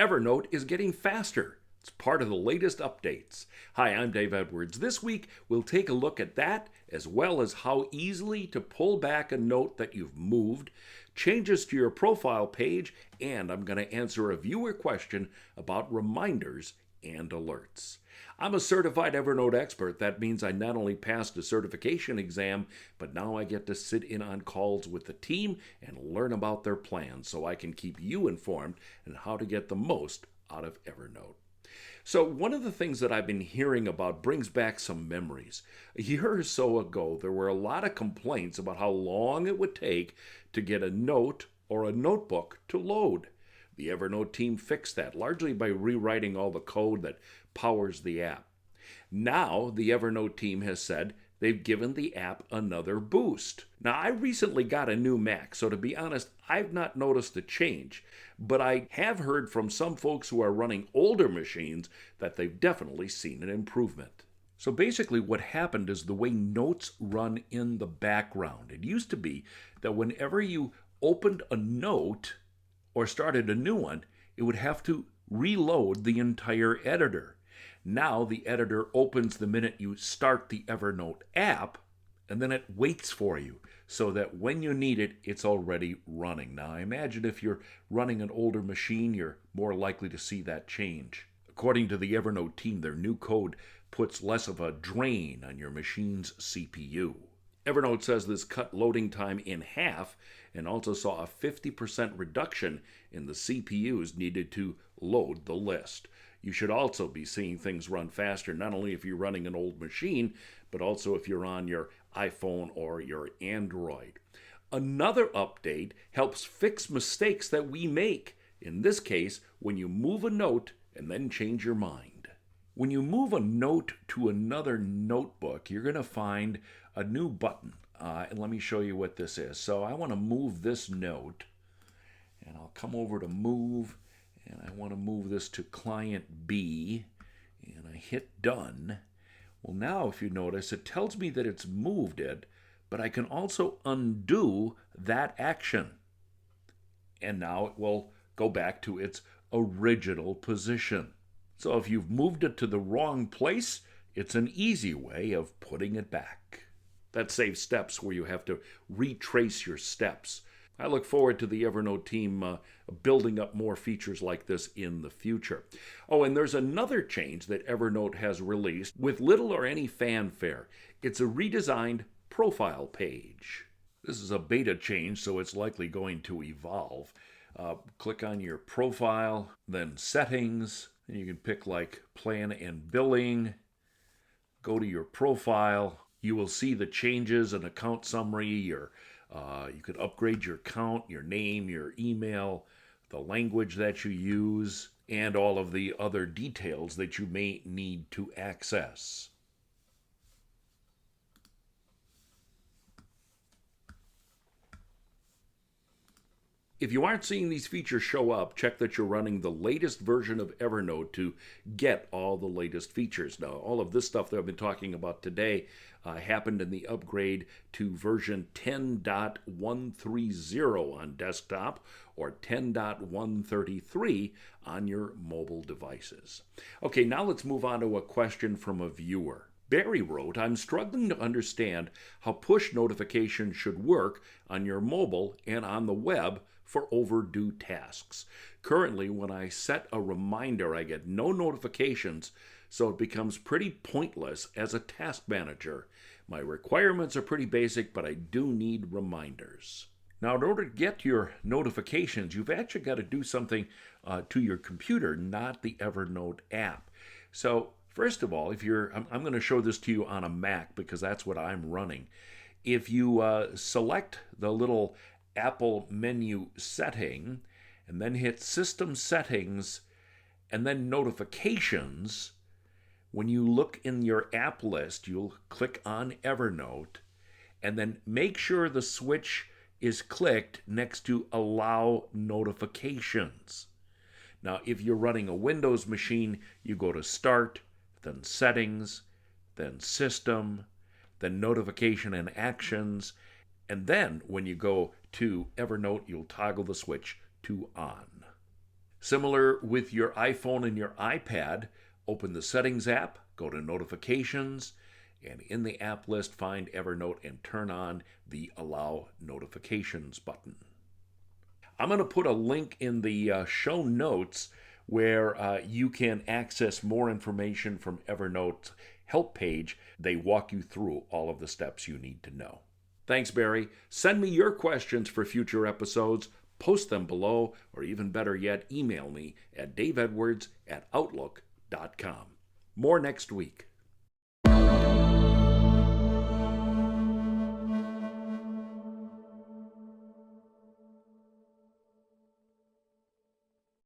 Evernote is getting faster. It's part of the latest updates. Hi, I'm Dave Edwards. This week, we'll take a look at that, as well as how easily to pull back a note that you've moved, changes to your profile page, and I'm going to answer a viewer question about reminders and alerts. I'm a certified Evernote expert. That means I not only passed a certification exam, but now I get to sit in on calls with the team and learn about their plans so I can keep you informed on how to get the most out of Evernote. So one of the things that I've been hearing about brings back some memories. A year or so ago, there were a lot of complaints about how long it would take to get a note or a notebook to load. The Evernote team fixed that, largely by rewriting all the code that powers the app. Now, the Evernote team has said they've given the app another boost. Now, I recently got a new Mac, so to be honest, I've not noticed a change, but I have heard from some folks who are running older machines that they've definitely seen an improvement. So basically what happened is the way notes run in the background. It used to be that whenever you opened a note or started a new one, it would have to reload the entire editor. Now the editor opens the minute you start the Evernote app, and then it waits for you so that when you need it, it's already running. Now I imagine if you're running an older machine, you're more likely to see that change. According to the Evernote team, their new code puts less of a drain on your machine's CPU. Evernote says this cut loading time in half and also saw a 50% reduction in the CPUs needed to load the list. You should also be seeing things run faster, not only if you're running an old machine, but also if you're on your iPhone or your Android. Another update helps fix mistakes that we make. In this case, when you move a note and then change your mind. When you move a note to another notebook, you're going to find a new button. And let me show you what this is. So I want to move this note, and I'll come over to Move, and I want to move this to Client B, and I hit Done. Well, now if you notice, it tells me that it's moved it, but I can also undo that action. And now it will go back to its original position. So if you've moved it to the wrong place, it's an easy way of putting it back. That saves steps where you have to retrace your steps. I look forward to the Evernote team building up more features like this in the future. Oh, and there's another change that Evernote has released with little or any fanfare. It's a redesigned profile page. This is a beta change, so it's likely going to evolve. Click on your profile, then Settings, and you can pick like Plan and Billing. Go to your profile. You will see the changes, an account summary, you could upgrade your account, your name, your email, the language that you use, and all of the other details that you may need to access. If you aren't seeing these features show up, check that you're running the latest version of Evernote to get all the latest features. Now, all of this stuff that I've been talking about today happened in the upgrade to version 10.130 on desktop or 10.133 on your mobile devices. Okay, now let's move on to a question from a viewer. Barry wrote, I'm struggling to understand how push notifications should work on your mobile and on the web for overdue tasks. Currently, when I set a reminder, I get no notifications, so it becomes pretty pointless as a task manager. My requirements are pretty basic, but I do need reminders. Now, in order to get your notifications, you've actually got to do something to your computer, not the Evernote app. So, first of all, I'm going to show this to you on a Mac because that's what I'm running. If you select the little Apple menu setting and then hit System Settings and then Notifications, when you look in your app list, you'll click on Evernote and then make sure the switch is clicked next to Allow Notifications. Now, if you're running a Windows machine, you go to Start, then Settings, then System, then Notification and Actions, and then when you go to Evernote, you'll toggle the switch to On. Similar with your iPhone and your iPad, open the Settings app, go to Notifications, and in the app list find Evernote and turn on the Allow Notifications button. I'm going to put a link in the show notes where you can access more information from Evernote's help page. They walk you through all of the steps you need to know. Thanks, Barry. Send me your questions for future episodes. Post them below, or even better yet, email me at daveedwards@outlook.com. More next week.